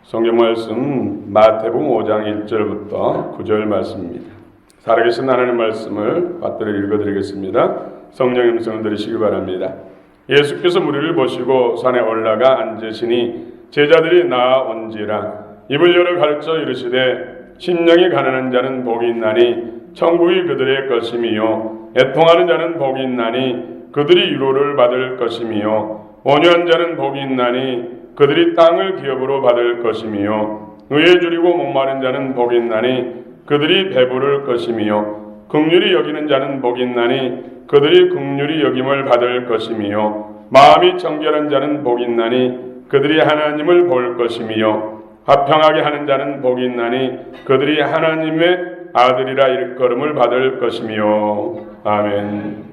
성경 말씀 마태복음 5장 1절부터 9절 말씀입니다. 살아계신 하나님 말씀을 받들어 읽어드리겠습니다. 성령의 음성을 들으시기 바랍니다. 예수께서 무리를 보시고 산에 올라가 앉으시니 제자들이 나아온지라. 입을 열어 가르쳐 이르시되 신령이 가난한 자는 복이 있나니 천국이 그들의 것임이요 애통하는 자는 복이 있나니 그들이 위로를 받을 것임이요 온유한 자는 복이 있나니 그들이 땅을 기업으로 받을 것임이요 의에 줄이고 목마른 자는 복이 있나니 그들이 배부를 것임이요 긍휼히 여기는 자는 복이 있나니 그들이 긍휼히 여김을 받을 것임이요 마음이 정결한 자는 복이 있나니 그들이 하나님을 볼 것임이요 화평하게 하는 자는 복이 있나니 그들이 하나님의 아들이라 일컬음을 받을 것임이요. 아멘.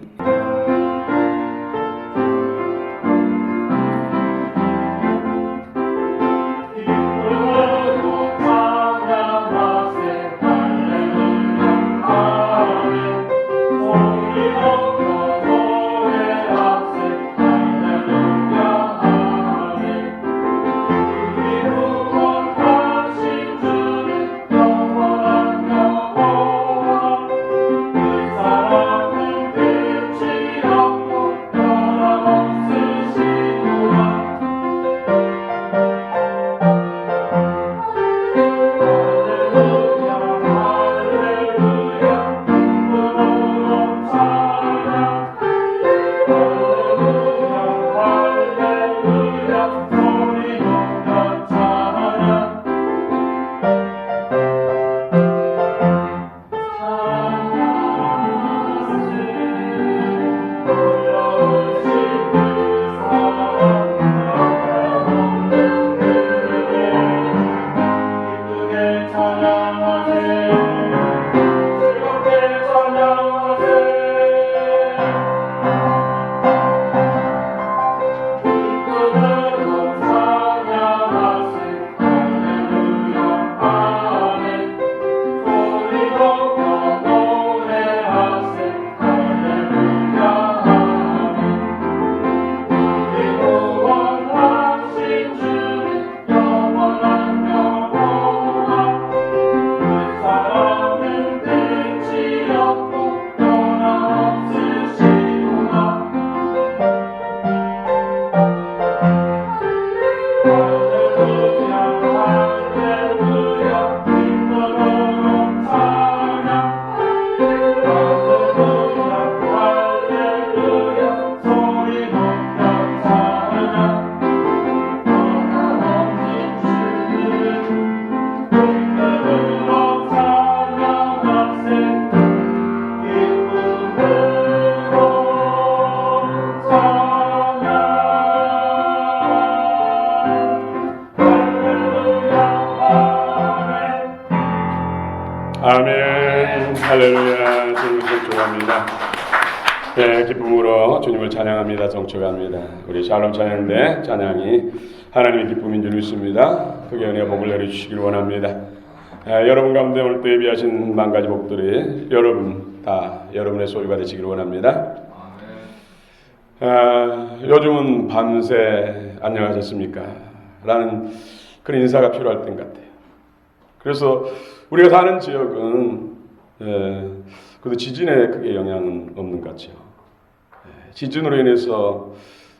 아멘. 할렐루야. 주님을 정촉합니다. 네, 기쁨으로 주님을 찬양합니다. 정촉합니다. 우리 샬롬 찬양대 찬양이 하나님의 기쁨인 줄 믿습니다. 크게 은혜와 복을 내려주시길 원합니다. 여러분 가운데 오늘 또 예비하신 만 가지 복들이 여러분 다 여러분의 소유가 되시길 원합니다. 요즘은 밤새 안녕하셨습니까? 라는 그런 인사가 필요할 땐 같아요. 그래서 우리가 사는 지역은 그래도 지진에 크게 영향은 없는 것 같죠. 지진으로 인해서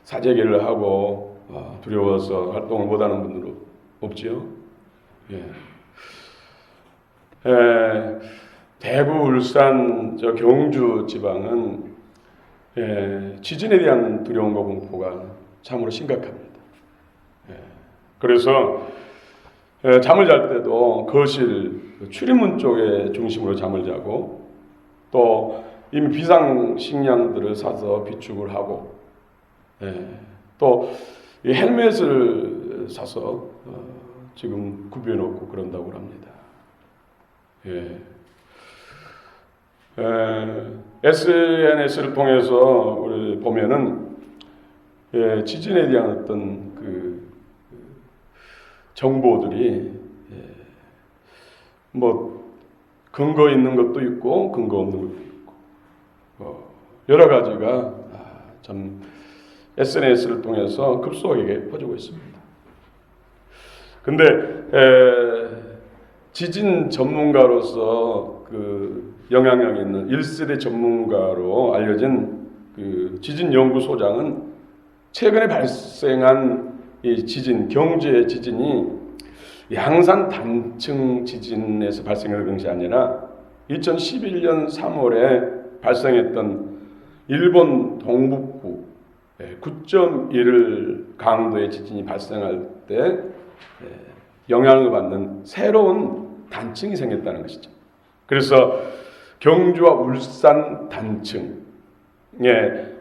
사재기를 하고 두려워서 활동을 못하는 분들은 없지요. 대구, 울산, 경주 지방은 지진에 대한 두려움과 공포가 참으로 심각합니다. 그래서 잠을 잘 때도 거실 출입문 쪽에 중심으로 잠을 자고 또 이미 비상식량들을 사서 비축을 하고 또 이 헬멧을 사서 지금 구비해놓고 그런다고 합니다. SNS를 통해서 우리 보면은 지진에 대한 어떤 그 정보들이 뭐 근거 있는 것도 있고 근거 없는 것도 있고 여러 가지가 참 SNS를 통해서 급속하게 퍼지고 있습니다. 근데 지진 전문가로서 그 영향력 있는 1세대 전문가로 알려진 그 지진 연구소장은 최근에 발생한 이 지진, 경주의 지진이 양산 단층 지진에서 발생한 것이 아니라 2011년 3월에 발생했던 일본 동북부 9.1 강도의 지진이 발생할 때 영향을 받는 새로운 단층이 생겼다는 것이죠. 그래서 경주와 울산 단층의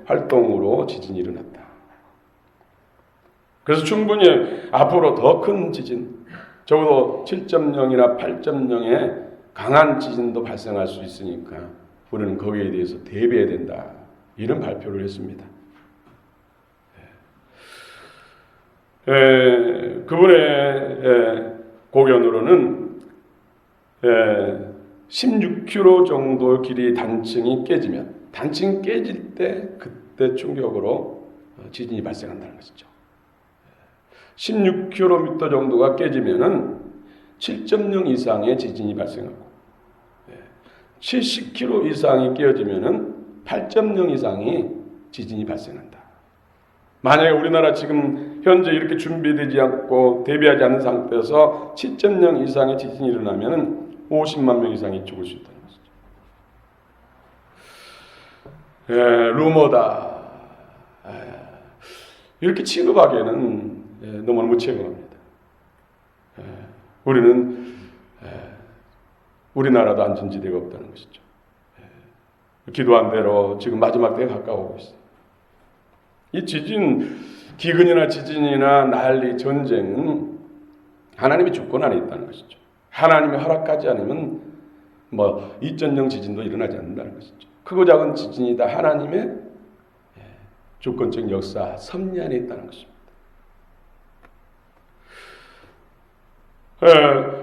활동으로 지진이 일어났다. 그래서 충분히 앞으로 더 큰 지진, 적어도 7.0이나 8.0의 강한 지진도 발생할 수 있으니까 우리는 거기에 대해서 대비해야 된다. 이런 발표를 했습니다. 그분의 고견으로는 16km 정도 길이 단층이 깨지면, 단층이 깨질 때 그때 충격으로 지진이 발생한다는 것이죠. 16km 정도가 깨지면은 7.0 이상의 지진이 발생하고 70km 이상이 깨어지면은 8.0 이상의 지진이 발생한다. 만약에 우리나라 지금 현재 이렇게 준비되지 않고 대비하지 않은 상태에서 7.0 이상의 지진이 일어나면은 50만 명 이상이 죽을 수 있다는 것이죠. 루머다. 이렇게 취급하기에는 너무 무책임합니다. 우리는 우리나라도 안전지대가 없다는 것이죠. 기도한 대로 지금 마지막 때에 가까워오고 있어요. 이 지진, 기근이나 지진이나 난리, 전쟁은 하나님의 주권 안에 있다는 것이죠. 하나님이 허락하지 않으면 2.0 지진도 일어나지 않는다는 것이죠. 크고 작은 지진이 다 하나님의 주권적 역사, 섭리 안에 있다는 것입니다.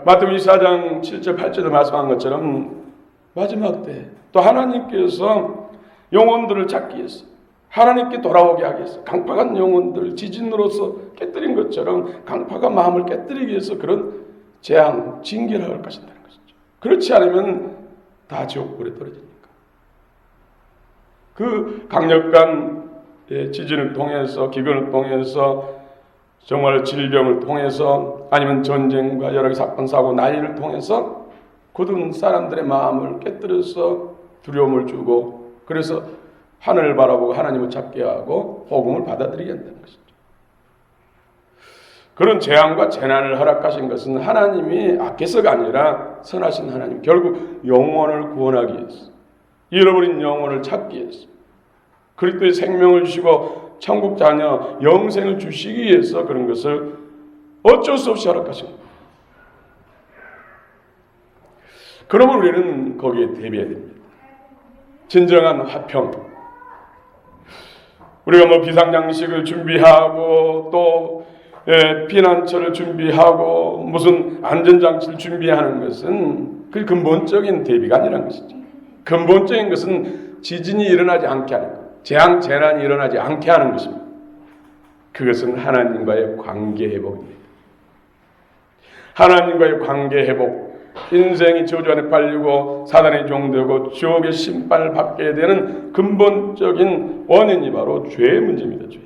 마태복음 24장 7절 8절에 말씀한 것처럼 마지막 때 또 하나님께서 영혼들을 찾기 위해서 하나님께 돌아오게 하기 위해서 강팍한 영혼들 지진으로서 깨뜨린 것처럼 강팍한 마음을 깨뜨리기 위해서 그런 재앙, 징계를 할 것이라는 것이죠. 그렇지 않으면 다 지옥불에 떨어지니까. 그 강력한 지진을 통해서, 기근을 통해서, 정말 질병을 통해서, 아니면 전쟁과 여러 사건, 사고, 난리를 통해서 굳은 사람들의 마음을 깨뜨려서 두려움을 주고, 그래서 하늘을 바라보고 하나님을 찾게 하고 복음을 받아들이게 한다는 것이죠. 그런 재앙과 재난을 허락하신 것은 하나님이 악해서가 아니라 선하신 하나님, 결국 영혼을 구원하기 위해서, 잃어버린 영혼을 찾기 위해서, 그리스도의 생명을 주시고 천국 자녀 영생을 주시기 위해서 그런 것을 어쩔 수 없이 허락하신 겁니다. 그러면 우리는 거기에 대비해야 됩니다. 진정한 화평, 우리가 비상장식을 준비하고 또 피난처를 준비하고 무슨 안전장치를 준비하는 것은 그 근본적인 대비가 아니라는 것이죠. 근본적인 것은 지진이 일어나지 않게 하는 것, 재앙, 재난이 일어나지 않게 하는 것입니다. 그것은 하나님과의 관계 회복입니다. 하나님과의 관계 회복, 인생이 저주 안에 팔리고 사단의 종되고 지옥의 심판을 받게 되는 근본적인 원인이 바로 죄의 문제입니다. 죄.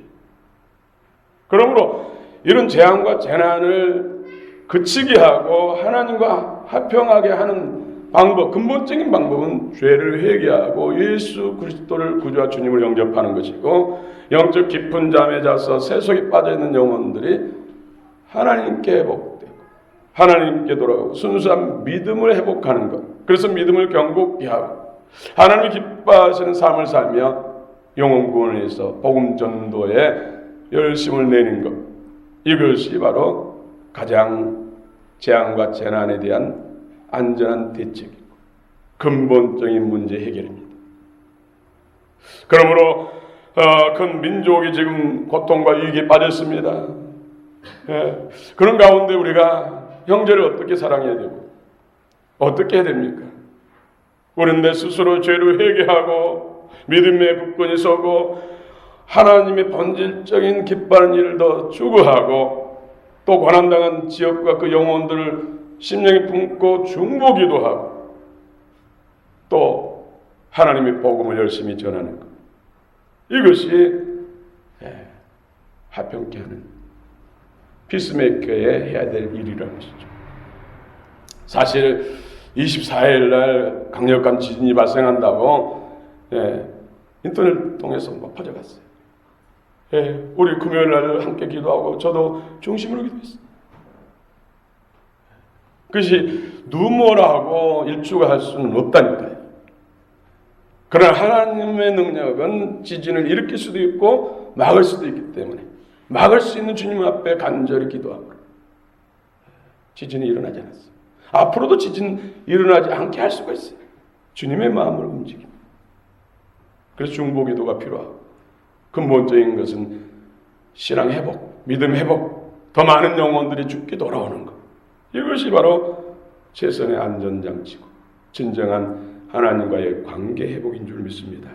그러므로 이런 재앙과 재난을 그치게 하고 하나님과 화평하게 하는 방법, 근본적인 방법은 죄를 회개하고 예수 그리스도를 구주와 주님을 영접하는 것이고, 영적 깊은 잠에 자서 세속에 빠져있는 영혼들이 하나님께 회복되고 하나님께 돌아가고 순수한 믿음을 회복하는 것, 그래서 믿음을 경고케 하고 하나님이 기뻐하시는 삶을 살며 영혼 구원을 위해서 복음 전도에 열심을 내는 것, 이것이 바로 가장 재앙과 재난에 대한 안전한 대책이고 근본적인 문제 해결입니다. 그러므로 큰 민족이 지금 고통과 위기에 빠졌습니다. 그런 가운데 우리가 형제를 어떻게 사랑해야 되고 어떻게 해야 됩니까? 우리는 내 스스로 죄를 회개하고 믿음의 굳건히 서고 하나님의 본질적인 기뻐하는 일을 더 추구하고 또 고난당한 지역과 그 영혼들을 심령에 품고 중보기도 하고 또 하나님의 복음을 열심히 전하는 것. 이것이 화평케 하는 피스메이커의 해야 될 일이라는 것이죠. 사실 24일 날 강력한 지진이 발생한다고 인터넷 통해서 막 퍼져갔어요. 우리 금요일 날 함께 기도하고 저도 중심으로 기도했어요. 그것이 누구라 하고 일주가 수는 없다니까요. 그러나 하나님의 능력은 지진을 일으킬 수도 있고 막을 수도 있기 때문에 막을 수 있는 주님 앞에 간절히 기도하고 지진이 일어나지 않았어요. 앞으로도 지진 일어나지 않게 할 수가 있어요. 주님의 마음을 움직입니다. 그래서 중보기도가 필요하고 근본적인 것은 신앙 회복, 믿음 회복, 더 많은 영혼들이 죽게 돌아오는 것. 이것이 바로 최선의 안전장치고 진정한 하나님과의 관계 회복인 줄 믿습니다.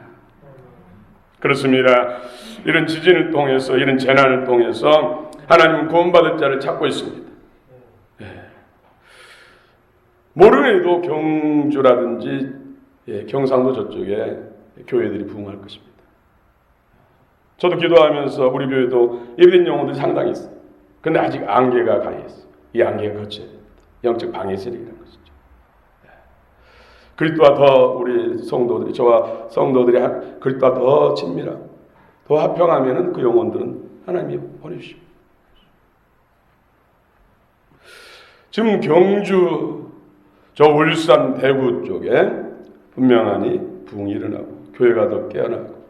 그렇습니다. 이런 지진을 통해서, 이런 재난을 통해서 하나님은 구원받을 자를 찾고 있습니다. 모르는 도 경주라든지 경상도 저쪽에 교회들이 부흥할 것입니다. 저도 기도하면서 우리 교회도 예비된 영혼들이 상당히 있어요. 근데 아직 안개가 가해있어요. 이 안개가 거쳐야 됩니다. 영적 방해세력이라는 것이죠. 그리스도와 더 우리 성도들이, 저와 성도들이 그리스도와 더 친밀하고 더 화평하면은 그 영혼들은 하나님이 보내주십니다. 지금 경주, 저 울산, 대구 쪽에 분명하니 부흥이 일어나고 교회가 더 깨어나고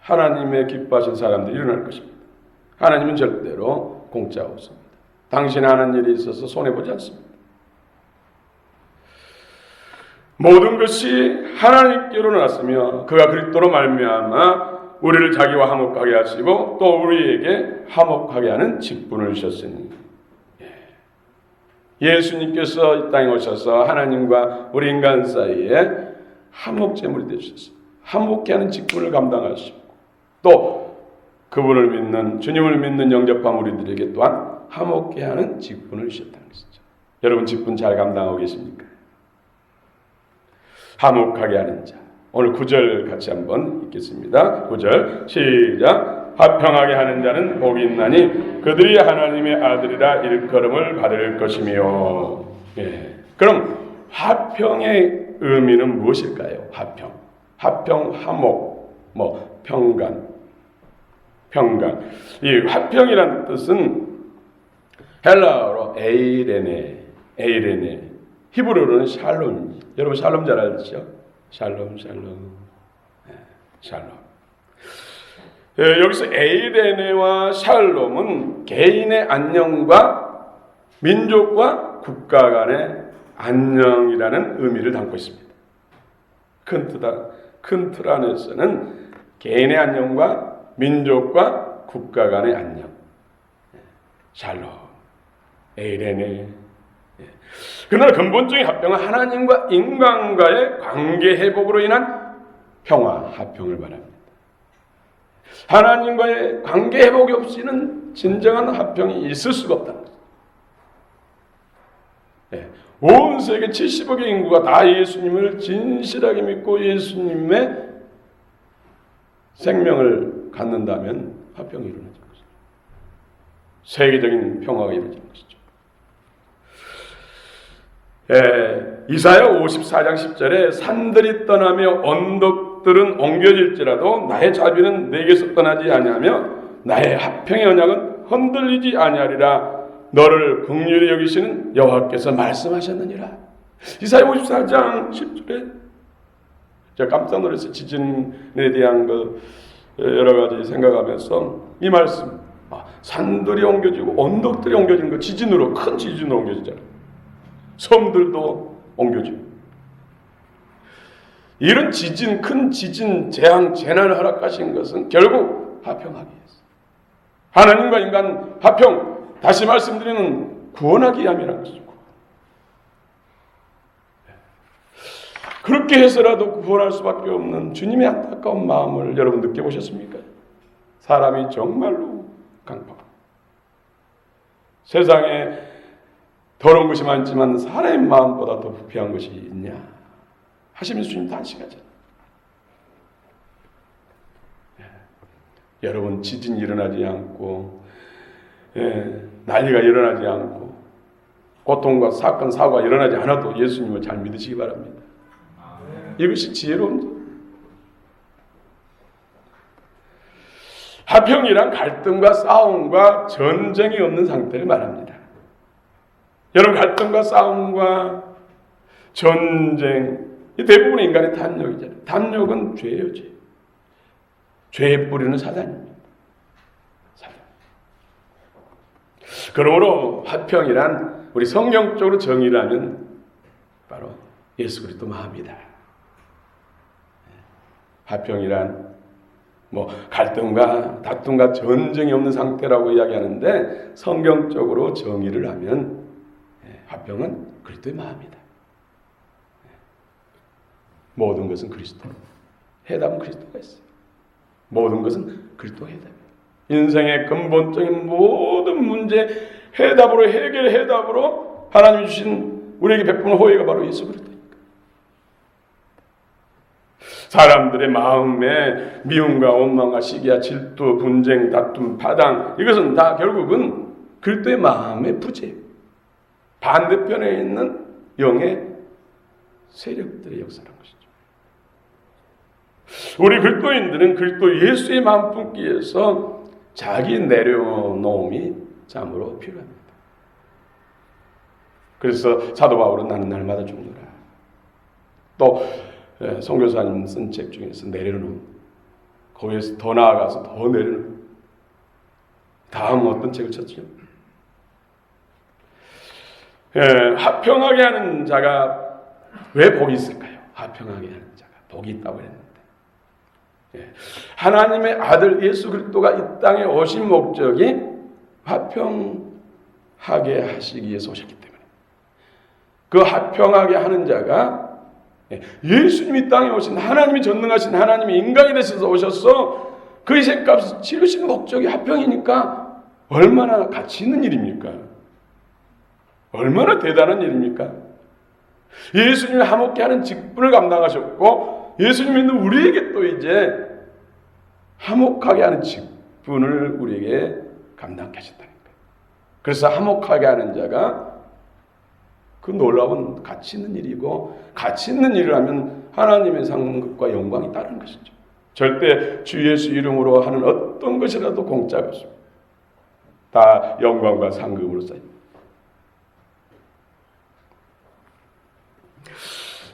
하나님의 기뻐하신 사람들이 일어날 것입니다. 하나님은 절대로 공짜 없습니다. 당신 하는 일이 있어서 손해보지 않습니다. 모든 것이 하나님께로 나왔으며 그가 그리스도로 말미암아 우리를 자기와 화목하게 하시고 또 우리에게 화목하게 하는 직분을 주셨으니 예수님께서 이 땅에 오셔서 하나님과 우리 인간 사이에 화목제물이 되주셨어요. 화목케 하는 직분을 감당하시고 또 그분을 믿는, 주님을 믿는 영접한 우리들에게 또한 화목케 하는 직분을 주셨다는 것이죠. 여러분 직분 잘 감당하고 계십니까? 화목하게 하는 자. 오늘 9절 같이 한번 읽겠습니다. 9절 시작. 화평하게 하는 자는 복이 있나니 그들이 하나님의 아들이라 일컬음을 받을 것이며. 그럼 화평의 의미는 무엇일까요? 화평, 화목, 평강. 이 화평이란 뜻은 헬라어로 에이레네, 히브리어로는 샬롬. 여러분 샬롬 잘 알죠? 샬롬. 여기서 에이레네와 샬롬은 개인의 안녕과 민족과 국가 간의 안녕이라는 의미를 담고 있습니다. 큰 틀 안에서는 개인의 안녕과 민족과 국가 간의 안녕. 샬롬, 에이레네. 그러나 근본적인 화평은 하나님과 인간과의 관계 회복으로 인한 평화, 화평을 말합니다. 하나님과의 관계 회복이 없이는 진정한 화평이 있을 수가 없다는 거죠. 온 세계 70억의 인구가 다 예수님을 진실하게 믿고 예수님의 생명을 갖는다면 화평이 이루어질 것이죠. 세계적인 평화가 이루어질 것이죠. 이사야 54장 10절에 산들이 떠나며 언덕들은 옮겨질지라도 나의 자비는 내게서 떠나지 아니하며 나의 화평의 언약은 흔들리지 아니하리라. 너를 긍휼히 여기시는 여호와께서 말씀하셨느니라. 이사야 54장 10절에 제가 깜짝 놀랐어요. 지진에 대한 여러 가지 생각하면서 이 말씀, 산들이 옮겨지고 언덕들이 옮겨지는 거, 지진으로, 큰 지진으로 옮겨지잖아요. 섬들도 옮겨지고. 이런 지진, 큰 지진, 재앙, 재난을 허락하신 것은 결국 화평하기 위해서. 하나님과 인간 화평, 다시 말씀드리는 구원하기 위함이라는 것이죠. 그렇게 해서라도 구원할 수밖에 없는 주님의 안타까운 마음을 여러분 느껴보셨습니까? 사람이 정말로 강팍. 세상에 더러운 것이 많지만 사람의 마음보다 더 부패한 것이 있냐 하시면서 주님 단식하잖아요. 여러분, 지진이 일어나지 않고 난리가 일어나지 않고 고통과 사건, 사고가 일어나지 않아도 예수님을 잘 믿으시기 바랍니다. 이것이 지혜로운 점. 화평이란 갈등과 싸움과 전쟁이 없는 상태를 말합니다. 여러분, 갈등과 싸움과 전쟁, 이 대부분의 인간의 탐욕이잖아요. 탐욕은 죄예요, 죄. 죄의 뿌리는 사단입니다. 사단. 그러므로 화평이란 우리 성경적으로 정의라면 바로 예수 그리스도 마음이다. 화평이란 갈등과 다툼과 전쟁이 없는 상태라고 이야기하는데 성경적으로 정의를 하면 화평은 그리스도의 마음이다. 모든 것은 그리스도. 해답은 그리스도가 있어요. 모든 것은 그리스도 해답이에요. 인생의 근본적인 모든 문제 해답으로 하나님이 주신 우리에게 베푸는 호의가 바로 예수 그리스도니까. 사람들의 마음에 미움과 원망과 시기와 질투, 분쟁, 다툼, 파당, 이것은 다 결국은 그리스도의 마음의 부재, 반대편에 있는 영의 세력들의 역사라는 것이죠. 우리 그리스도인들은 그리스도 예수의 마음 품기 위해서 자기 내려놓음이 참으로 필요합니다. 그래서 사도 바울은 나는 날마다 죽노라. 또 선교사님 쓴 책 중에서 내려놓음, 거기에서 더 나아가서 더 내려놓음. 다음 어떤 책을 쳤죠? 화평하게 하는 자가 왜 복이 있을까요? 화평하게 하는 자가 복이 있다고 했는데, 하나님의 아들 예수 그리스도가 이 땅에 오신 목적이 화평하게 하시기 위해서 오셨기 때문에 그 화평하게 하는 자가 예수님이 땅에 오신 하나님이 전능하신 하나님이 인간이 되셔서 오셔서 그 희생값을 치르신 목적이 화평이니까 얼마나 가치 있는 일입니까? 얼마나 대단한 일입니까? 예수님이 화목케 하는 직분을 감당하셨고 예수님 믿는 우리에게 또 이제 화목하게 하는 직분을 우리에게 감당케 하셨다니까. 그래서 화목하게 하는 자가 그 놀라운 가치 있는 일이고, 가치 있는 일을 하면 하나님의 상급과 영광이 따르는 것이죠. 절대 주 예수 이름으로 하는 어떤 것이라도 공짜가 없습니다. 다 영광과 상급으로 쌓입니다.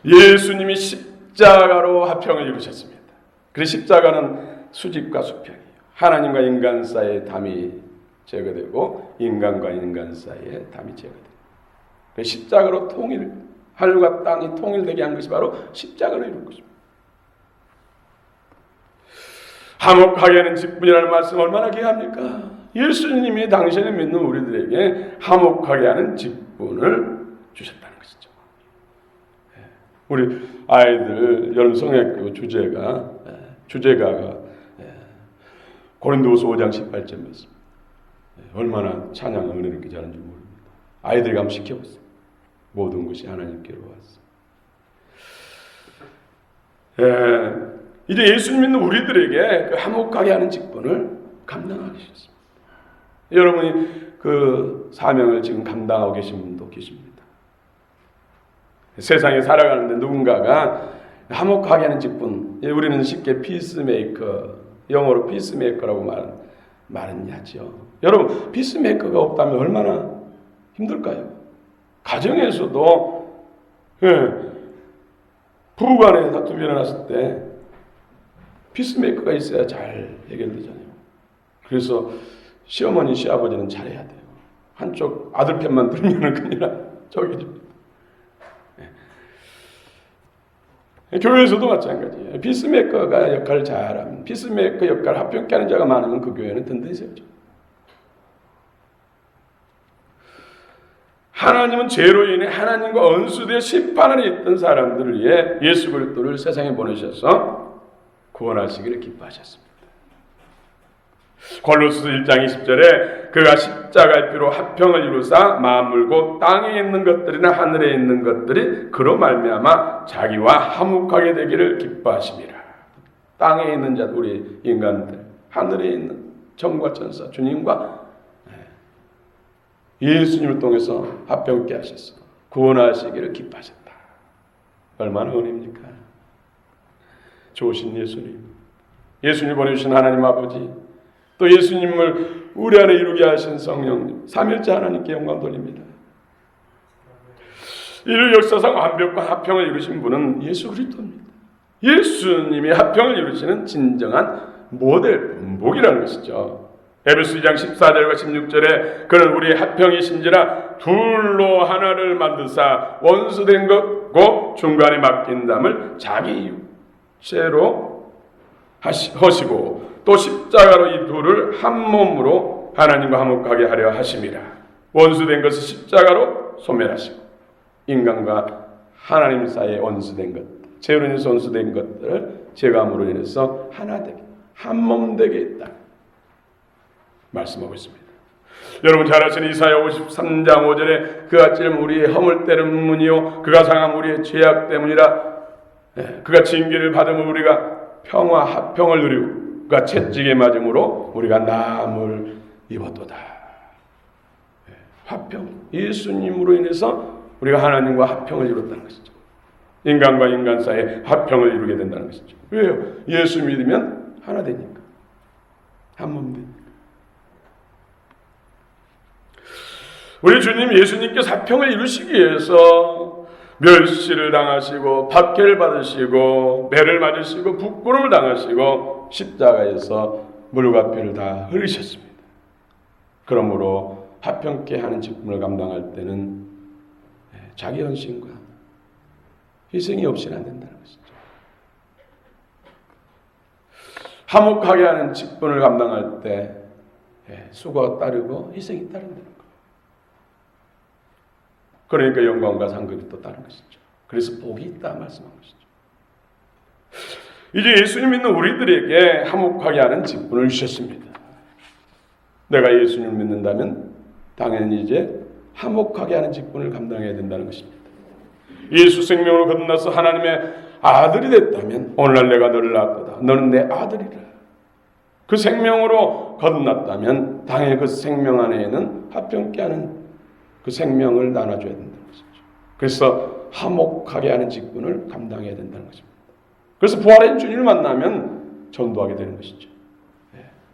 예수님이 십자가로 화평을 이루셨습니다. 그래서 십자가는 수직과 수평이에요. 하나님과 인간 사이의 담이 제거되고 인간과 인간 사이의 담이 제거돼요. 십자가로 통일, 하늘과 땅이 통일되게 한 것이 바로 십자가로 이룬 것입니다. 화목하게 하는 직분이라는 말씀 얼마나 귀합니까? 예수님이 당신을 믿는 우리들에게 화목하게 하는 직분을 주셨다는 것이죠. 우리 아이들 여름 성역교 주제가가 고린도후서 5장 18절 말씀. 얼마나 찬양을 은혜 있게 잘하는지 모릅니다. 아이들에게 한번 시켜보세요. 모든 것이 하나님께로 왔어. 이제 예수님 믿는 우리들에게 그 화목하게 하는 직분을 감당하게 하셨습니다. 여러분이 그 사명을 지금 감당하고 계신 분도 계십니다. 세상에 살아가는데 누군가가 화목하게 하는 직분, 우리는 쉽게 피스메이커, 영어로 피스메이커라고 말은 하죠. 여러분, 피스메이커가 없다면 얼마나 힘들까요? 가정에서도 부부간에 다툼이 일어났을 때 피스메이커가 있어야 잘 해결되잖아요. 그래서 시어머니, 시아버지는 잘해야 돼요. 한쪽 아들 편만 들면 큰일 나요. 저기 교회에서도 마찬가지예요. 피스메이커가 역할을 잘하면, 피스메이커 역할을 합병케 하는 자가 많으면 그 교회는 든든해져요. 하나님은 죄로 인해 하나님과 언수되어 심판 아래 있던 사람들을 위해 예수 그리스도를 세상에 보내셔서 구원하시기를 기뻐하셨습니다. 골로새서 1장 20절에 그가 십자가의 피로 화평을 이루사 만물고 땅에 있는 것들이나 하늘에 있는 것들이 그로 말미암아 자기와 화목하게 되기를 기뻐하심이라. 땅에 있는 자 우리 인간들, 하늘에 있는 천과 천사 주님과 예수님을 통해서 화평케 하셔서 구원하시기를 기뻐하셨다. 얼마나 은혜입니까? 좋으신 예수님, 예수님 보내주신 하나님 아버지, 또 예수님을 우리 안에 이루게 하신 성령님, 삼일째 하나님께 영광 돌립니다. 인류 역사상 완벽한 화평을 이루신 분은 예수 그리스도입니다. 예수님이 화평을 이루시는 진정한 모델 본복이라는 것이죠. 에베소 2장 14절과 16절에 그는 우리의 화평이신지라 둘로 하나를 만드사 원수된 것고 중간에 막힌 담을 자기 육체로 하시고 또 십자가로 이 둘을 한 몸으로 하나님과 화목하게 하려 하심이라. 원수된 것을 십자가로 소멸하시고 인간과 하나님 사이에 원수된 것, 죄로 인해서 원수된 것들을 제감으로 인해서 하나 되게, 한 몸 되게 했다 말씀하고 있습니다. 여러분 잘 아시는 이사야 53장 5절에 그가 찔림 우리의 허물 때문이요 그가 상함 우리의 죄악 때문이라. 그가 징계를 받음으로 우리가 평화 화평을 누리고 그가 채찍에 맞음으로 우리가 나음을 입었도다. 화평, 예수님으로 인해서 우리가 하나님과 화평을 이뤘다는 것이죠. 인간과 인간 사이에 화평을 이루게 된다는 것이죠. 왜요? 예수 믿으면 하나 되니까, 한 몸 되니까. 우리 주님 예수님께서 화평을 이루시기 위해서 멸시를 당하시고 박해를 받으시고 매를 맞으시고 부끄러움을 당하시고 십자가에서 물과 피를 다 흘리셨습니다. 그러므로 화평케 하는 직분을 감당할 때는 자기 헌신과 희생이 없이는 안 된다는 것이죠. 화목하게 하는 직분을 감당할 때 수고가 따르고 희생이 따른다는 것. 그러니까 영광과 상급이 또 다른 것이죠. 그래서 복이 있다 말씀한 것이죠. 이제 예수님 믿는 우리들에게 화목하게 하는 직분을 주셨습니다. 내가 예수님을 믿는다면 당연히 이제 화목하게 하는 직분을 감당해야 된다는 것입니다. 예수 생명으로 거듭나서 하나님의 아들이 됐다면 오늘날 내가 너를 낳았다. 너는 내 아들이라. 그 생명으로 거듭났다면 당연히 그 생명 안에는 화평케 하는 그 생명을 나눠줘야 된다는 것이죠. 그래서 화목하게 하는 직분을 감당해야 된다는 것입니다. 그래서 부활한 주님을 만나면 전도하게 되는 것이죠.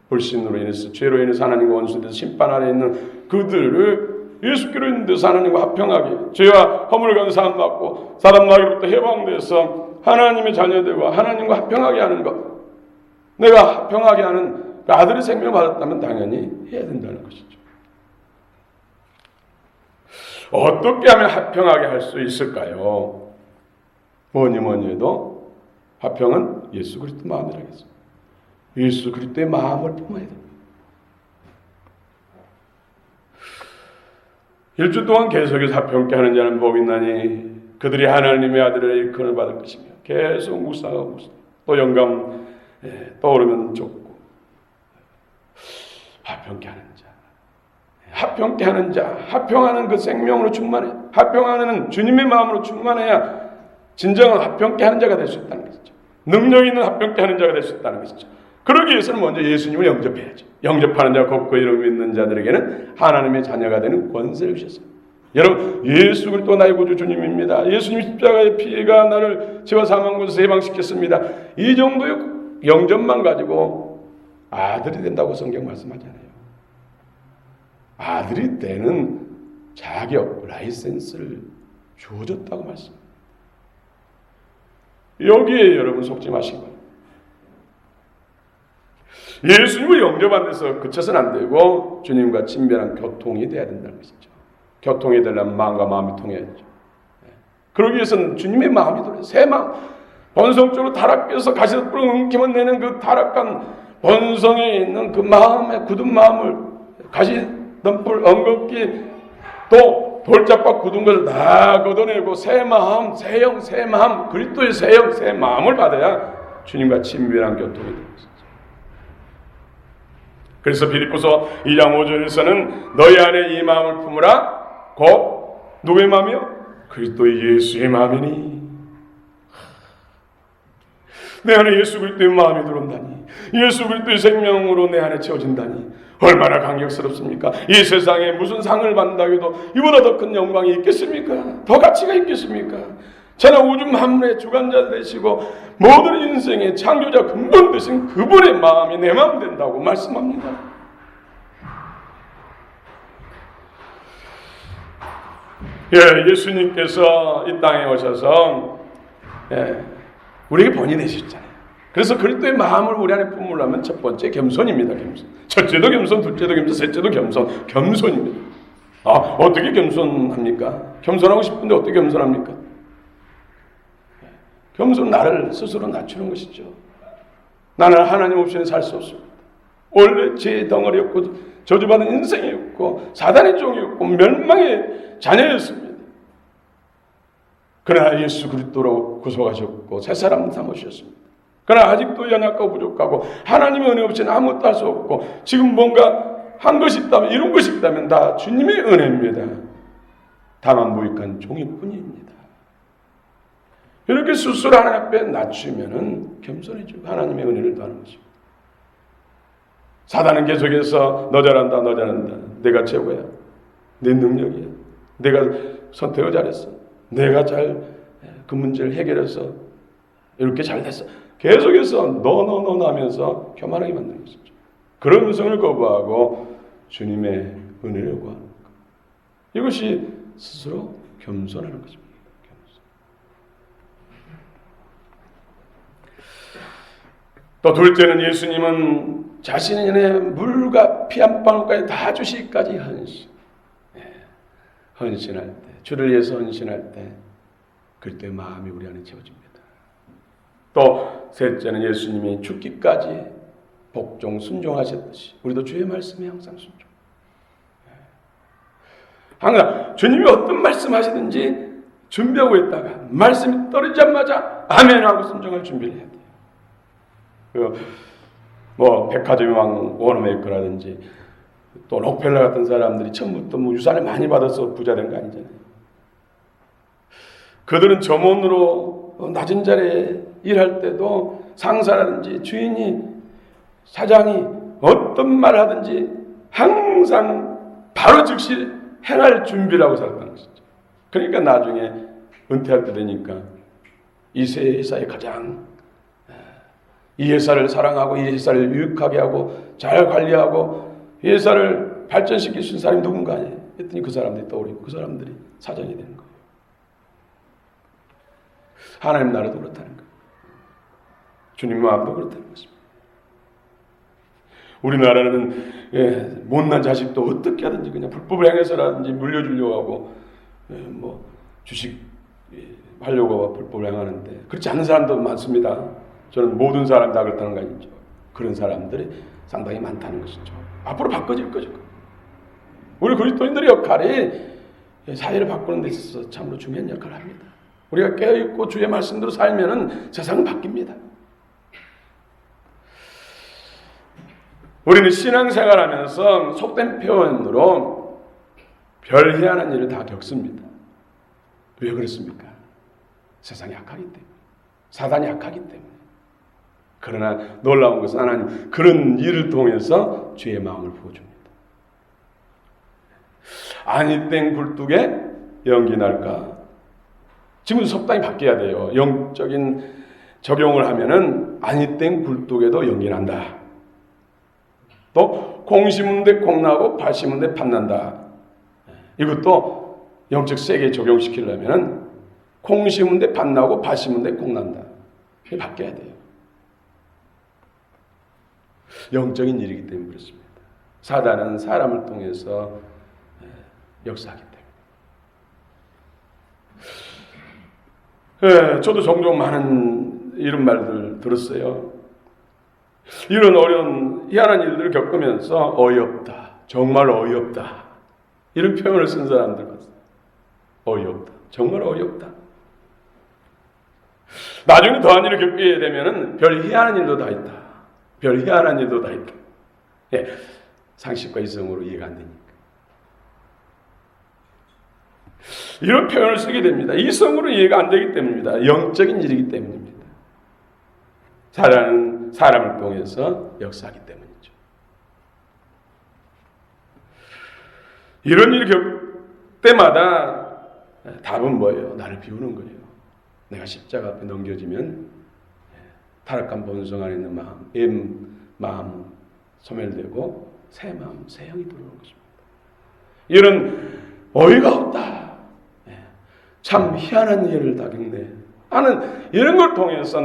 불신으로 인해서 죄로 인해서 하나님과 원수돼서 심판 아래 있는 그들을 예수께로 있는 데서 하나님과 화평하게 죄와 허물을 가진 사람 받고 사람 나기로부터 해방돼서 하나님의 자녀들과 하나님과 화평하게 하는 것. 내가 화평하게 하는 그 아들의 생명을 받았다면 당연히 해야 된다는 것이죠. 어떻게 하면 화평하게 할 수 있을까요? 뭐니 해도 화평은 예수 그리스도 마음이라겠습니다. 예수 그리스도의 마음을 품어야 됩니다. 일주 동안 계속해서 화평케 하는 자는 복이 있나니 그들이 하나님의 아들의 일컬음을 받을 것이며 계속 묵상하고 또 영감 떠오르면 좋고 화평케 하는 자, 화평케 하는 자, 화평하는 그 생명으로 충만해, 화평하는 주님의 마음으로 충만해야 진정한 화평케 하는 자가 될 수 있다는 것이죠. 능력 있는 화평케 하는 자가 될 수 있다는 것이죠. 그러기 위해서는 먼저 예수님을 영접해야죠. 영접하는 자, 곱고 이름 믿는 자들에게는 하나님의 자녀가 되는 권세를 주셨어요. 여러분, 예수 그리스도 나의 구주 주님입니다. 예수님 십자가의 피가 나를 죄와 사망에서 해방시켰습니다. 이 정도의 영접만 가지고 아들이 된다고 성경 말씀하잖아요. 아들이 되는 자격, 라이센스를 주어졌다고 말씀합니다. 여기에 여러분 속지 마시고 예수님을 영접 안 돼서 그쳐서는 안 되고 주님과 친밀한 교통이 돼야 된다는 것이죠. 교통이 되려면 마음과 마음이 통해야죠. 그러기 위해서는 주님의 마음이 들어요. 새 마음, 본성적으로 타락해서 가시덤불을 엉키면 내는 그 타락한 본성에 있는 그 마음의 굳은 마음을 가시덤불 엉겁기 또 돌짝박 굳은 것을 다 걷어내고 새 마음, 새 영, 새 마음, 그리스도의 새 영, 새 마음을 받아야 주님과 친밀한 교통이 되는 것이죠. 그래서 빌립보서 2장 5절에서는 너희 안에 이 마음을 품으라. 곧 누구의 마음이요? 그리스도 예수의 마음이니. 내 안에 예수 그리스도의 마음이 들어온다니, 예수 그리스도의 생명으로 내 안에 채워진다니 얼마나 감격스럽습니까? 이 세상에 무슨 상을 받는다고 해도 이보다 더 큰 영광이 있겠습니까? 더 가치가 있겠습니까? 천하 우주 만물의 주관자 되시고 모든 인생의 창조자 근본 되신 그분의 마음이 내 마음 된다고 말씀합니다. 예수님께서 이 땅에 오셔서 우리에게 본이 되셨잖아요. 그래서 그리스도의 마음을 우리 안에 품으려면 첫 번째 겸손입니다. 겸손. 첫째도 겸손, 둘째도 겸손, 셋째도 겸손. 겸손입니다. 어떻게 겸손합니까? 겸손하고 싶은데 어떻게 겸손합니까? 겸손은 나를 스스로 낮추는 것이죠. 나는 하나님 없이는 살 수 없습니다. 원래 죄의 덩어리였고 저주받은 인생이었고 사단의 종이었고 멸망의 자녀였습니다. 그러나 예수 그리스도로 구속하셨고 새 사람 삼으셨습니다. 그러나 아직도 연약하고 부족하고 하나님의 은혜 없이는 아무것도 할 수 없고 지금 뭔가 한 것이 있다면 이룬 것이 있다면 다 주님의 은혜입니다. 다만 무익한 종이뿐입니다. 이렇게 스스로 하나님 앞에 낮추면은 겸손해지고 하나님의 은혜를 더하는 것입니다. 사단은 계속해서 너 잘한다, 너 잘한다. 내가 최고야. 내 능력이야. 내가 선택을 잘했어. 내가 잘 그 문제를 해결해서 이렇게 잘 됐어. 계속해서 너 하면서 교만하게 만드는 것이죠. 그런 음성을 거부하고 주님의 은혜를 구하는 것. 이것이 스스로 겸손하는 것입니다. 또 둘째는 예수님은 자신의 물과 피 한 방울까지 다 주시기까지 헌신할 때, 주를 위해서 헌신할 때 그때 마음이 우리 안에 채워집니다. 또 셋째는 예수님이 죽기까지 복종 순종하셨듯이 우리도 주의 말씀에 항상 순종. 항상 주님이 어떤 말씀하시든지 준비하고 있다가 말씀이 떨어지자마자 아멘하고 순종할 준비를 해야 돼요. 백화점 왕 워너메이커라든지 또 록펠러 같은 사람들이 처음부터 유산을 많이 받아서 부자 된 거 아니잖아요. 그들은 점원으로 낮은 자리에 일할 때도 상사라든지 주인이 사장이 어떤 말을 하든지 항상 바로 즉시 행할 준비를 하고 살았다는 것이죠. 그러니까 나중에 은퇴할 때 되니까 이 회사에 가장 이 회사를 사랑하고 이 회사를 유익하게 하고 잘 관리하고 이 회사를 발전시킬 수 있는 사람이 누군가 아니에요. 했더니 그 사람들이 떠오르고 그 사람들이 사장이 되는 거예요. 하나님 나라도 그렇다는 거예요. 주님 마음도 그렇다는 것입니다. 우리나라는 못난 자식도 어떻게 하든지 그냥 불법을 행해서라든지 물려주려고 하고 주식 하려고 하고 불법을 행하는데 그렇지 않은 사람도 많습니다. 저는 모든 사람이 다 그렇다는 거 아니죠. 그런 사람들이 상당히 많다는 것이죠. 앞으로 바꿔질 거죠. 우리 그리스도인들의 역할이 사회를 바꾸는 데 있어서 참으로 중요한 역할을 합니다. 우리가 깨어있고 주의 말씀대로 살면은 세상은 바뀝니다. 우리는 신앙생활하면서 속된 표현으로 별 희한한 일을 다 겪습니다. 왜 그렇습니까? 세상이 약하기 때문에, 사단이 약하기 때문에. 그러나 놀라운 것은 하나님 그런 일을 통해서 주의 마음을 부어줍니다. 아니 땡 굴뚝에 연기 날까? 지금 속담이 바뀌어야 돼요. 영적인 적용을 하면은 아니 땡 굴뚝에도 연기 난다. 또 콩 심은 데 콩 나고 팥 심은 데 팥 난다. 이것도 영적 세계에 적용시키려면은 콩 심은 데 팥 나고 팥 심은 데 콩 난다. 이게 바뀌어야 돼요. 영적인 일이기 때문에 그렇습니다. 사단은 사람을 통해서 역사하기 때문에. 저도 종종 많은 이런 말들 들었어요. 이런 어려운 희한한 일들을 겪으면서 어이없다. 정말 어이없다. 이런 표현을 쓴 사람들 봤어요. 어이없다. 정말 어이없다. 나중에 더한 일을 겪게 되면은 별 희한한 일도 다 있다. 별 희한한 일도 다 있다. 상식과 이성으로 이해가 안 되니까. 이런 표현을 쓰게 됩니다. 이성으로 이해가 안 되기 때문입니다. 영적인 일이기 때문입니다. 사람을 통해서 역사하기 때문이죠. 이런 일이 겪을 때마다 답은 뭐예요? 나를 비우는 거예요. 내가 십자가 앞에 넘겨지면 타락한 본성 안에 있는 마음 소멸되고 새 마음, 새 영이 들어오는 것입니다. 이런 어이가 없다. 참 희한한 일을 다 겪네 하는 이런 걸 통해서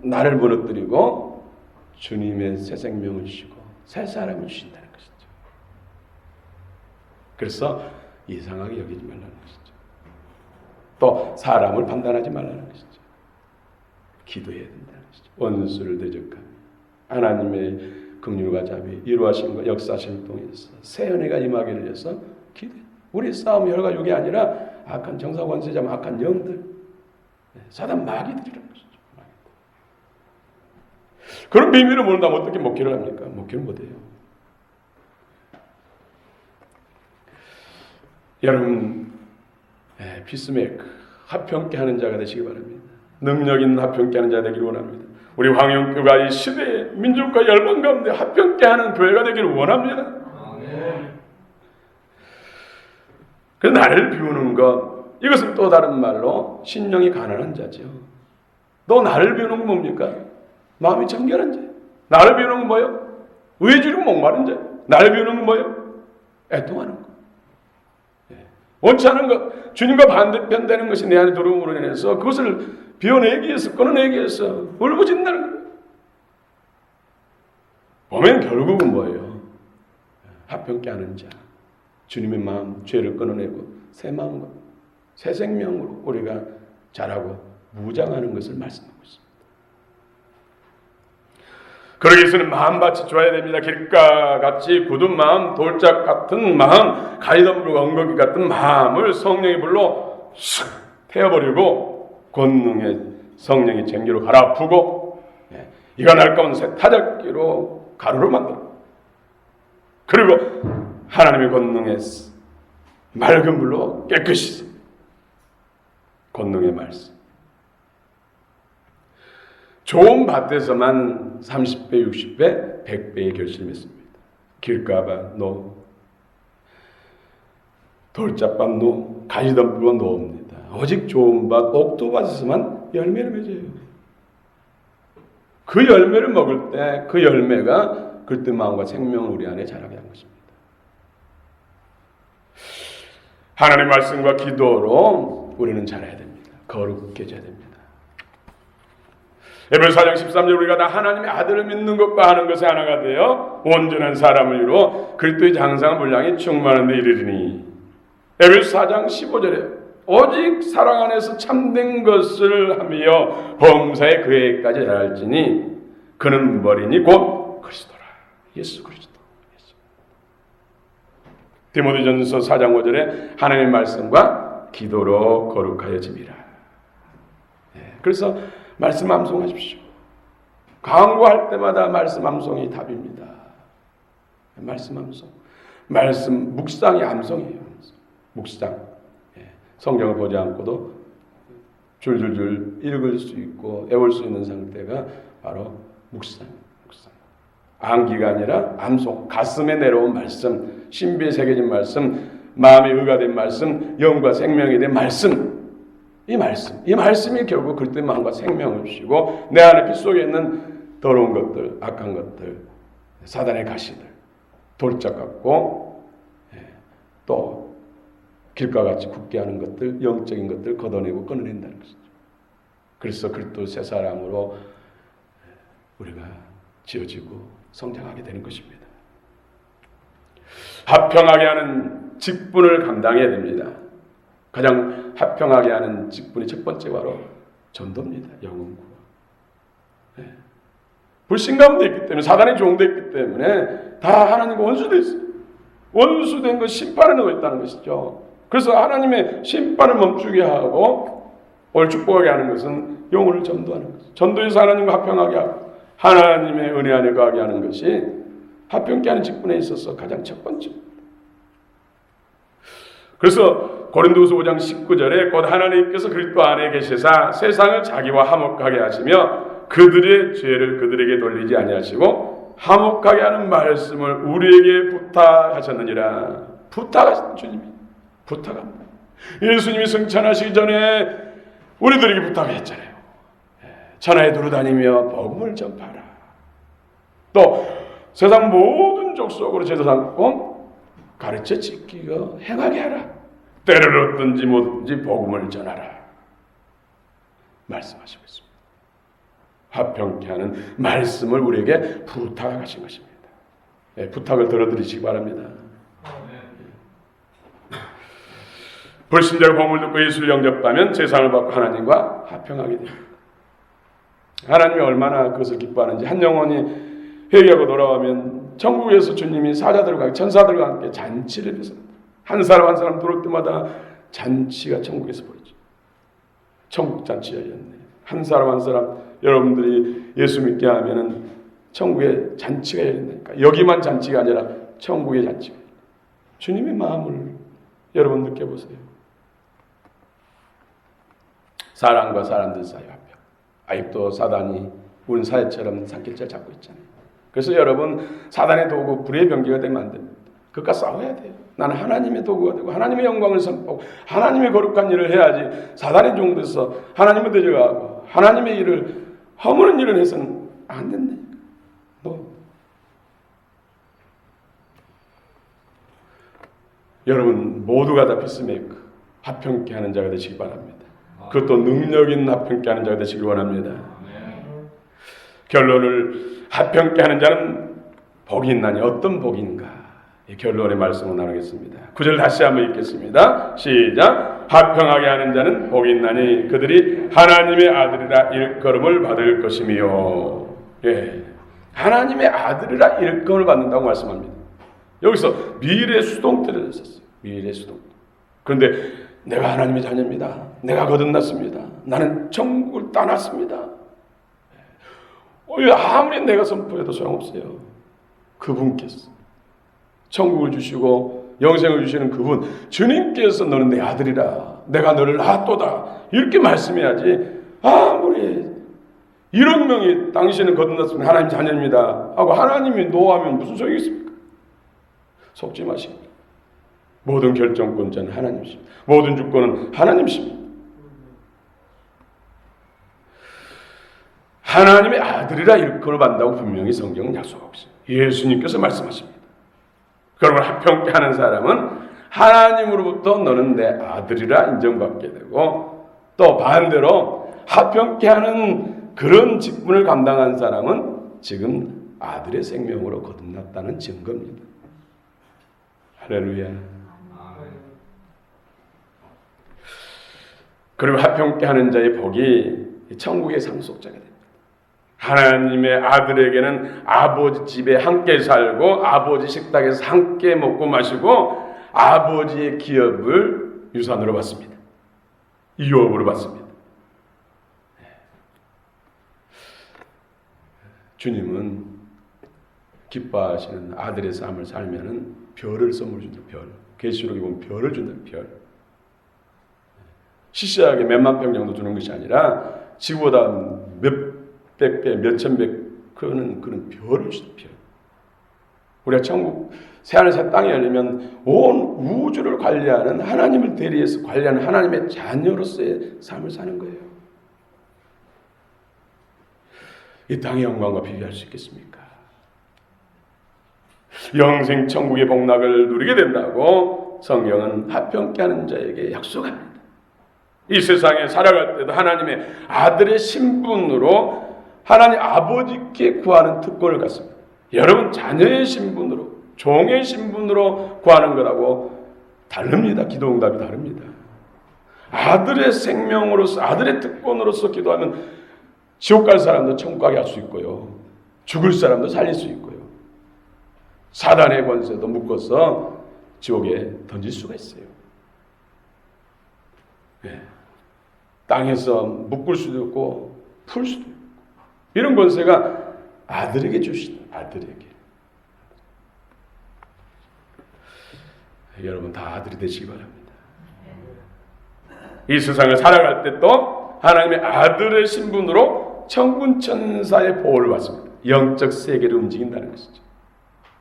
나를 무너뜨리고 주님의 새 생명을 주시고 새 사람을 주신다는 것이죠. 그래서 이상하게 여기지 말라는 것이죠. 또 사람을 판단하지 말라는 것이죠. 기도해야 된다는 것이죠. 원수를 대적하며 하나님의 긍휼과 자비 이루하신 역사하심을 통해서 새 은혜가 임하기를 위해서 기도해. 우리 싸움 혈과 육이 아니라 악한 정사권세자, 악한 영들, 사단 마귀들이라는 것이죠. 그런 비밀을 모른다면 어떻게 목회를 합니까? 목회를 못해요. 여러분, 피스메이커, 합평케 하는 자가 되시기 바랍니다. 능력 있는 합평케 하는 자가 되기를 원합니다. 우리 황영교가 이 시대의 민족과 열방 가운데 합평케 하는 교회가 되기를 원합니다. 그 나를 비우는 것, 이것은 또 다른 말로 신령이 가난한 자죠. 너 나를 비우는 건 뭡니까? 마음이 정결한 자. 나를 비우는 건 뭐예요? 의지로 목마른 자. 나를 비우는 건 뭐예요? 애통하는 것. 원치 않은 것, 주님과 반대편 되는 것이 내 안에 들어옴으로 인해서 그것을 비워내기 위해서, 끊어내기 위해서 울부짖는 거예요. 보면 결국은 뭐예요? 합평케 하는 자. 주님의 마음, 죄를 끊어내고 새 마음과 새 생명으로 우리가 자라고 무장하는 것을 말씀하고 있습니다. 그러기 위해서는 마음밭이 좋아야 됩니다. 길가같이 굳은 마음, 돌짝 같은 마음, 가시덤불과 엉겅퀴 같은 마음을 성령의 불로 쑥 태워버리고 권능의 성령의 쟁기로 갈아엎고 이가 날카로운 새 타작기로 가루로 만들어. 그리고 하나님의 권능의 맑은 물로 깨끗이 권능의 말씀. 좋은 밭에서만 30배, 60배, 100배의 결실맺습니다. 길가밭 노, 돌짝밭 노, 가시덤불과 노입니다. 오직 좋은 밭, 옥토밭에서만 열매를 맺어요. 그 열매를 먹을 때 그 열매가 그릇된 마음과 생명을 우리 안에 자라게 한 것입니다. 하나님의 말씀과 기도로 우리는 자라야 됩니다. 거룩해져야 됩니다. 에베소 4장 13절 우리가 다 하나님의 아들을 믿는 것과 하는 것에 하나가 되어 온전한 사람을 이루어 그리스도의 장성한 분량이 충만한 데 이르리니. 에베소 4장 15절에 오직 사랑 안에서 참된 것을 하며 범사에 그에까지 자랄지니 그는 머리니 곧 그리스도라. 예수 그리스도. 디모데전서 4장 5절에 하나님의 말씀과 기도로 거룩하여짐이라. 그래서 말씀 암송하십시오. 강구할 때마다 말씀 암송이 답입니다. 말씀 암송. 말씀 묵상이 암송이에요. 묵상. 성경을 보지 않고도 줄줄줄 읽을 수 있고 애울 수 있는 상태가 바로 묵상. 암기가 아니라 암송. 가슴에 내려온 말씀, 신비에 새겨진 말씀, 마음에 의가 된 말씀, 영과 생명이 된 말씀. 이 말씀이 결국 그리스도의 마음과 생명을 주시고 내 안에 피 속에 있는 더러운 것들, 악한 것들, 사단의 가시들, 돌짝 같고 또 길가같이 굳게 하는 것들, 영적인 것들 걷어내고 끊어낸다는 것이죠. 그래서 그리스도 새 사람으로 우리가 지어지고 성장하게 되는 것입니다. 합평하게 하는 직분을 감당해야 됩니다. 가장 합평하게 하는 직분이 첫 번째 바로 전도입니다. 영혼구원. 불신 가운데 있기 때문에 사단이 종되어 있기 때문에 다 하나님과 원수되어 있어요. 원수된 것 심판에 넣어 있다는 것이죠. 그래서 하나님의 심판을 멈추게 하고 오늘 축복하게 하는 것은 영혼을 전도하는 것. 전도해서 하나님과 합평하게 하고 하나님의 은혜 안에 거하게 하는 것이 합병케 하는 직분에 있어서 가장 첫 번째. 그래서 고린도후서 5장 19절에 곧 하나님께서 그리스도 안에 계시사 세상을 자기와 화목하게 하시며 그들의 죄를 그들에게 돌리지 아니하시고 화목하게 하는 말씀을 우리에게 부탁하셨느니라. 부탁하신 주님이 부탁합니다. 예수님이 승천하시기 전에 우리들에게 부탁했잖아요. 천하에 두루다니며 복음을 전파하라. 또 세상 모든 족속으로 제도 삼고 가르쳐 지키고 행하게 하라. 때를 얻든지 뭐든지 복음을 전하라. 말씀하시고 있습니다. 화평케 하는 말씀을 우리에게 부탁하신 것입니다. 부탁을 들어드리시기 바랍니다. 불신자가 복음을 듣고 예수를 영접하면 제사를 받고 하나님과 화평하게 됩니다. 하나님이 얼마나 그것을 기뻐하는지, 한 영혼이 회개하고 돌아오면 천국에서 주님이 사자들과 천사들과 함께 잔치를 펼습니다. 한 사람 한 사람 들어올 때마다 잔치가 천국에서 벌어지죠. 천국 잔치가 열렸네. 한 사람 한 사람 여러분들이 예수 믿게 하면은 천국에 잔치가 열린다니까. 여기만 잔치가 아니라 천국의 잔치가. 주님의 마음을 여러분 느껴보세요. 사람과 사람들 사이 화평. 아직도 사단이 우리 사회처럼 산길질 잡고 있잖아요. 그래서 여러분, 사단의 도구, 불의 병기가 되면 안 됩니다. 그것과 싸워야 돼요. 나는 하나님의 도구가 되고 하나님의 영광을 선포하고 하나님의 거룩한 일을 해야지, 사단의 종돼서 하나님을 대적하고 하나님의 일을 허무는 일을 해서는 안 된다니까. 여러분 모두가 다 피스메이커, 화평케 하는 자가 되시기 바랍니다. 그것도 능력 있는 화평케 하는 자가 되시길 원합니다. 결론을, 화평케 하는 자는 복이 있나니 어떤 복인가? 이 결론의 말씀을 나누겠습니다. 9절 다시 한번 읽겠습니다. 시작. 화평하게 하는 자는 복이 있나니 그들이 하나님의 아들이라 일컬음을 받을 것이며. 예, 하나님의 아들이라 일컬음을 받는다고 말씀합니다. 여기서 미래 수동태를 썼어요. 미래 수동태. 그런데 내가 하나님의 자녀입니다. 내가 거듭났습니다. 나는 천국을 떠났습니다. 아무리 내가 선포해도 소용없어요. 그분께서 천국을 주시고 영생을 주시는 그분, 주님께서 너는 내 아들이라, 내가 너를 낳았도다, 이렇게 말씀해야지. 아무리 1억 명이 당신은 거듭났으면 하나님 자녀입니다 하고 하나님이 노하면 무슨 소용이 있습니까? 속지 마시고, 모든 결정권자는 하나님이십니다. 모든 주권은 하나님이십니다. 하나님의 아들이라 일컬어 받는다고 분명히 성경은 약속하고 있습니다. 예수님께서 말씀하십니다. 그러면 화평케 하는 사람은 하나님으로부터 너는 내 아들이라 인정받게 되고, 또 반대로 화평케 하는 그런 직분을 감당한 사람은 지금 아들의 생명으로 거듭났다는 증거입니다. 할렐루야. 그리고 화평케 하는 자의 복이 천국의 상속자가 됩니다. 하나님의 아들에게는 아버지 집에 함께 살고 아버지 식탁에서 함께 먹고 마시고 아버지의 기업을 유산으로 받습니다. 유업으로 받습니다. 주님은 기뻐하시는 아들의 삶을 살면은 별을 선물 준다. 별. 계시록에 보면 별을 준다. 별. 시시하게 몇만 평 정도 주는 것이 아니라 지구보다 몇백 배, 몇천 배 그런 별을 주다. 별. 우리가 천국 새하늘 새 땅이 열리면 온 우주를 관리하는, 하나님을 대리해서 관리하는 하나님의 자녀로서의 삶을 사는 거예요. 이 땅의 영광과 비교할 수 있겠습니까? 영생 천국의 복락을 누리게 된다고 성경은 화평케 하는 자에게 약속합니다. 이 세상에 살아갈 때도 하나님의 아들의 신분으로 하나님 아버지께 구하는 특권을 갖습니다. 여러분 자녀의 신분으로, 종의 신분으로 구하는 것하고 다릅니다. 기도 응답이 다릅니다. 아들의 생명으로서, 아들의 특권으로서 기도하면 지옥 갈 사람도 천국 가게 할 수 있고요, 죽을 사람도 살릴 수 있고요, 사단의 권세도 묶어서 지옥에 던질 수가 있어요. 네. 땅에서 묶을 수도 있고 풀 수도 있고, 이런 권세가 아들에게 주시는, 아들에게. 여러분 다 아들이 되시기 바랍니다. 이 세상을 살아갈 때 또 하나님의 아들의 신분으로 천군 천사의 보호를 받습니다. 영적 세계를 움직인다는 것이죠.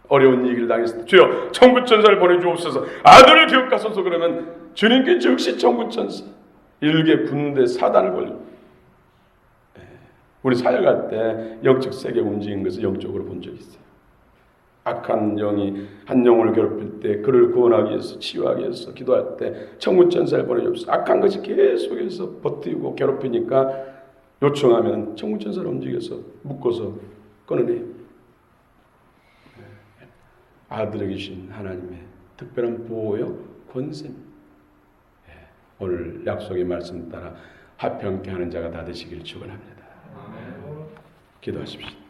어려운 얘기를 당했을 때 주여 천군 천사를 보내주옵소서, 아들을 기억하소서. 그러면 주님께 즉시 천군 천사, 일개 군대 사단을 벌립니다. 우리 사역할 때 영적 세계 움직이는 것을 영적으로 본 적이 있어요. 악한 영이 한 영혼을 괴롭힐 때 그를 구원하기 위해서, 치유하기 위해서 기도할 때 천군 천사를 보내주옵소서. 악한 것이 계속해서 버티고 괴롭히니까 요청하면 천군 천사를 움직여서 묶어서 끊어내요. 아들에게 주신 하나님의 특별한 보호요 권세입니다. 오늘 약속의 말씀 따라 화평케 하는 자가 다 되시길 축원합니다. 기도하십시오.